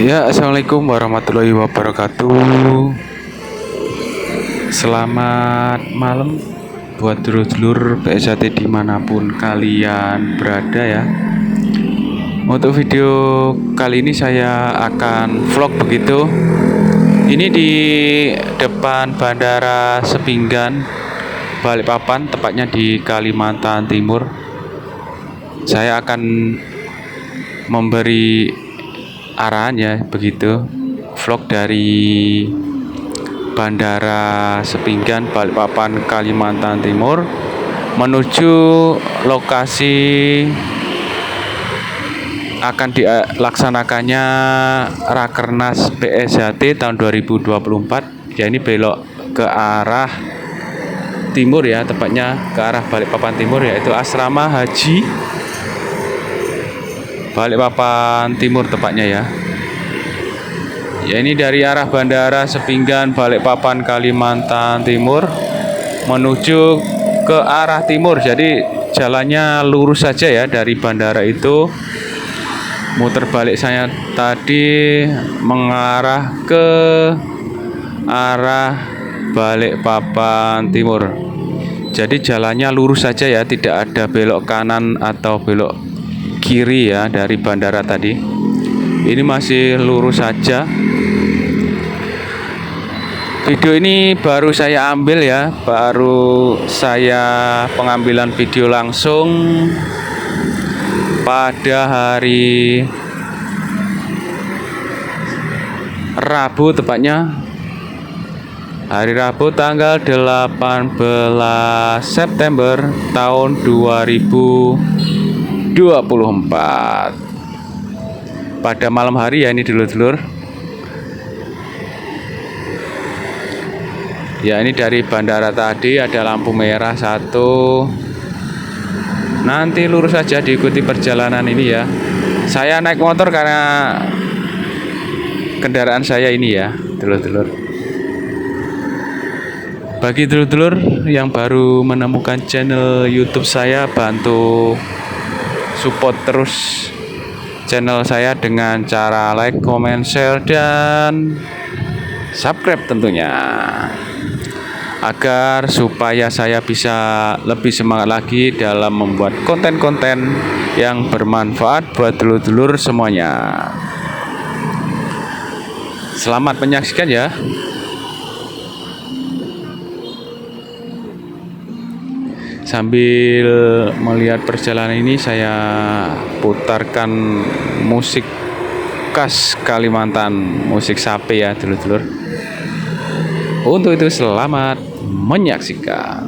Ya, assalamualaikum warahmatullahi wabarakatuh. Selamat malam buat dulur-dulur PSAT dimanapun kalian berada ya. Untuk video kali ini saya akan vlog begitu. Ini di depan Bandara Sepinggan, Balikpapan, tepatnya di Kalimantan Timur. Saya akan memberi arahan ya begitu, vlog dari Bandara Sepinggan, Balikpapan, Kalimantan Timur menuju lokasi akan dilaksanakannya Rakernas PSAT tahun 2024. Ya, ini belok ke arah timur ya, tepatnya ke arah Balikpapan Timur, yaitu Asrama Haji Balikpapan Timur tepatnya ya. Ya, ini dari arah Bandara Sepinggan, Balikpapan, Kalimantan Timur menuju ke arah timur. Jadi jalannya lurus saja ya, dari bandara itu muter balik saya tadi mengarah ke arah Balikpapan Timur. Jadi jalannya lurus saja ya, tidak ada belok kanan atau belok kiri ya dari bandara tadi. Ini masih lurus saja. Video ini baru saya ambil ya, baru saya pengambilan video langsung pada hari Rabu, tepatnya hari Rabu tanggal 18 September tahun 2024 pada malam hari ya, ini dulur-dulur. Ya, ini dari bandara tadi ada lampu merah satu. Nanti lurus saja, diikuti perjalanan ini ya. Saya naik motor karena kendaraan saya ini ya, dulur-dulur. Bagi dulur-dulur yang baru menemukan channel YouTube saya, bantu support terus channel saya dengan cara like, comment, share, dan subscribe tentunya, agar supaya saya bisa lebih semangat lagi dalam membuat konten-konten yang bermanfaat buat dulur-dulur semuanya. Selamat menyaksikan ya. Sambil melihat perjalanan ini, saya putarkan musik khas Kalimantan, musik sape ya dulur-dulur. Untuk itu selamat menyaksikan.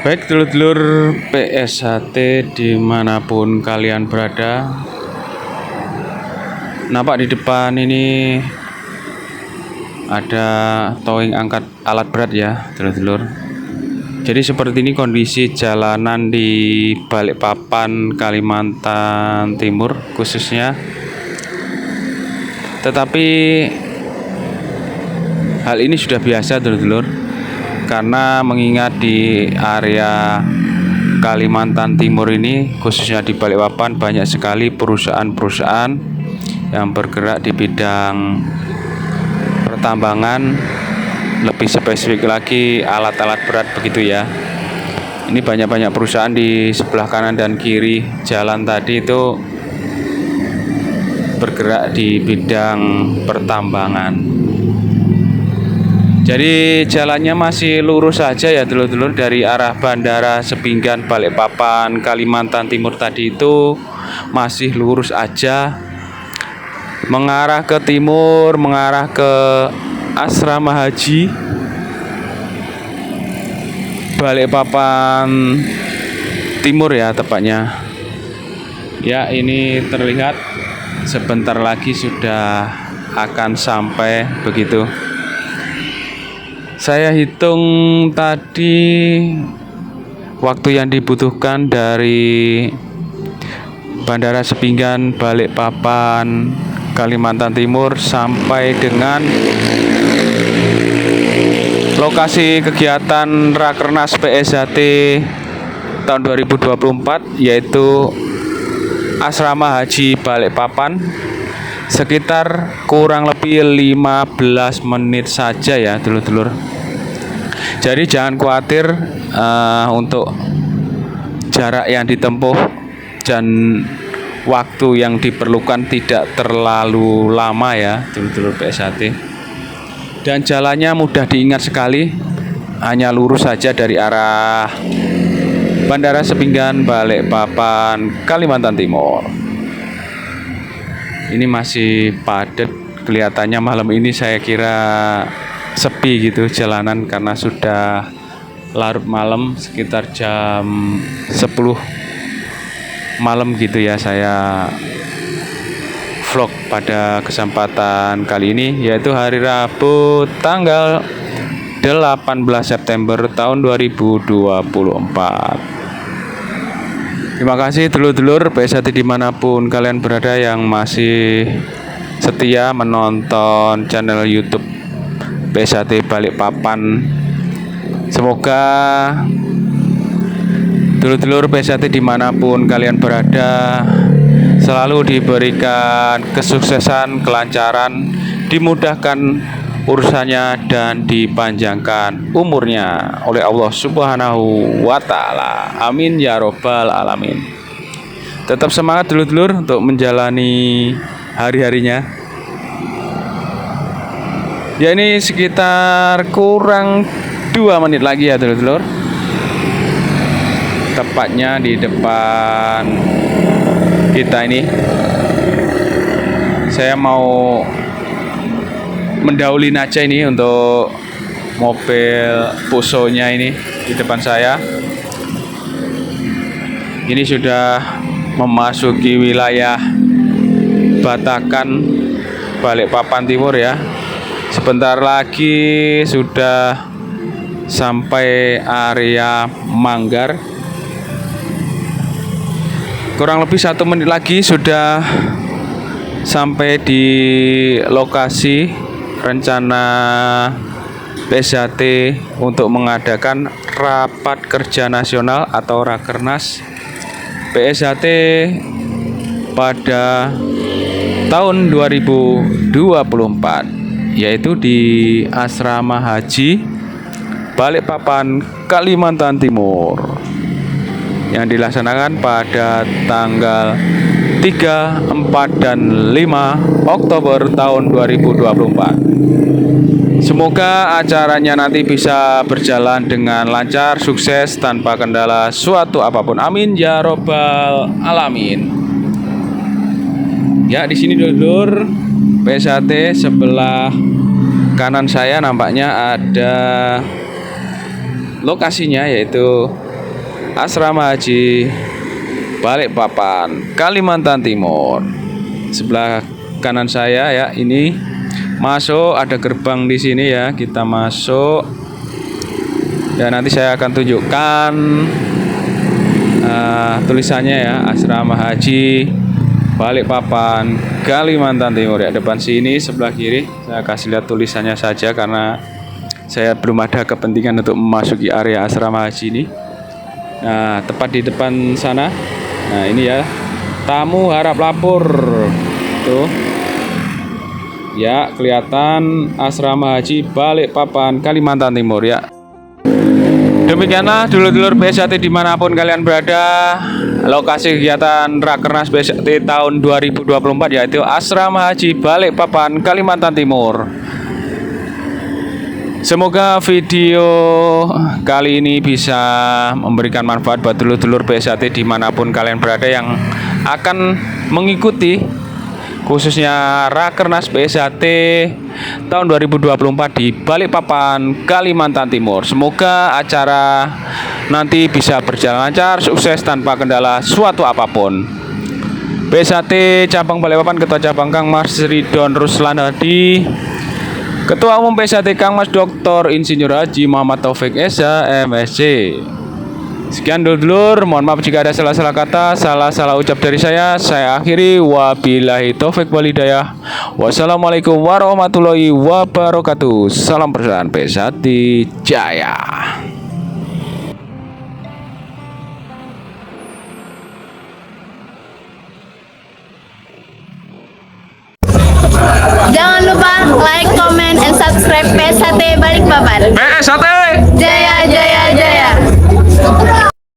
Baik dulur-dulur PSHT dimanapun kalian berada, nampak di depan ini ada towing angkat alat berat ya dulur-dulur. Jadi seperti ini kondisi jalanan di Balikpapan, Kalimantan Timur khususnya. Tetapi hal ini sudah biasa dulur-dulur, karena mengingat di area Kalimantan Timur ini khususnya di Balikpapan banyak sekali perusahaan-perusahaan yang bergerak di bidang pertambangan, lebih spesifik lagi alat-alat berat begitu ya. Ini banyak-banyak perusahaan di sebelah kanan dan kiri jalan tadi itu bergerak di bidang pertambangan. Jadi jalannya masih lurus saja ya dulur-dulur, dari arah Bandara Sepinggan Balikpapan Kalimantan Timur tadi itu masih lurus aja mengarah ke timur, mengarah ke asrama haji Balikpapan Timur ya tepatnya. Ya, ini terlihat sebentar lagi sudah akan sampai begitu. Saya hitung tadi waktu yang dibutuhkan dari Bandara Sepinggan Balikpapan Kalimantan Timur sampai dengan lokasi kegiatan Rakernas PSHT tahun 2024 yaitu Asrama Haji Balikpapan sekitar kurang lebih 15 menit saja ya dulur-dulur. Jadi jangan khawatir untuk jarak yang ditempuh dan waktu yang diperlukan tidak terlalu lama ya dulur-dulur PSHT. Dan jalannya mudah diingat sekali, hanya lurus saja dari arah Bandara Sepinggan Balikpapan Kalimantan Timur. Ini masih padat, kelihatannya malam ini saya kira sepi gitu jalanan karena sudah larut malam, sekitar jam 10 malam gitu ya saya vlog pada kesempatan kali ini, yaitu hari Rabu tanggal 18 September tahun 2024. Terima kasih dulur-dulur PSHT dimanapun kalian berada yang masih setia menonton channel YouTube PSHT Balikpapan. Semoga dulur-dulur PSHT dimanapun kalian berada selalu diberikan kesuksesan, kelancaran, dimudahkan urusannya dan dipanjangkan umurnya oleh Allah Subhanahu wa Ta'ala. Amin ya robbal alamin. Tetap semangat dulur-dulur untuk menjalani hari-harinya. Ya, ini sekitar kurang 2 menit lagi ya dulur-dulur, tepatnya di depan kita ini. Saya mau mendahului aja ini untuk mobil Pusonya ini di depan saya. Ini sudah memasuki wilayah Batakan Balikpapan Timur ya. Sebentar lagi sudah sampai area Manggar. Kurang lebih 1 menit lagi sudah sampai di lokasi rencana PSHT untuk mengadakan rapat kerja nasional atau Rakernas PSHT pada tahun 2024, yaitu di Asrama Haji Balikpapan Kalimantan Timur yang dilaksanakan pada tanggal 3, 4, dan 5 Oktober tahun 2024. Semoga acaranya nanti bisa berjalan dengan lancar, sukses, tanpa kendala suatu apapun. Amin ya robbal alamin. Ya, di sini dulur PSHT sebelah kanan saya nampaknya ada lokasinya, yaitu Asrama Haji Balikpapan, Kalimantan Timur. Sebelah kanan saya ya, ini masuk, ada gerbang di sini ya. Kita masuk. Ya, nanti saya akan tunjukkan tulisannya ya, Asrama Haji Balikpapan, Kalimantan Timur ya. Depan sini sebelah kiri saya kasih lihat tulisannya saja karena saya belum ada kepentingan untuk memasuki area asrama haji ini. Nah, tepat di depan sana. Nah, ini ya, tamu harap lapor. Tuh. Ya, kelihatan asrama haji Balikpapan, Kalimantan Timur ya. Demikianlah dulur-dulur PSAT dimanapun kalian berada, lokasi kegiatan Rakernas PSAT tahun 2024 yaitu Asrama Haji Balikpapan, Kalimantan Timur. Semoga video kali ini bisa memberikan manfaat buat dulur-dulur PSAT dimanapun kalian berada yang akan mengikuti khususnya Rakernas PSAT tahun 2024 di Balikpapan, Kalimantan Timur. Semoga acara nanti bisa berjalan lancar, sukses tanpa kendala suatu apapun. PSAT Cabang Balikpapan, Ketua Cabang Kang Mas Ridon Ruslan Hadi, Ketua Umum PSAT Kang Mas Dr. Insinyur Haji Muhammad Taufik Esa MSc. Sekian dulur, mohon maaf jika ada salah-salah kata, salah-salah ucap dari saya akhiri. Wabillahi taufik walhidayah. Wassalamualaikum warahmatullahi wabarakatuh. Salam persaudaraan PSAT Jaya. Jangan lupa like, comment, and subscribe PSAT Balikpapan. PSAT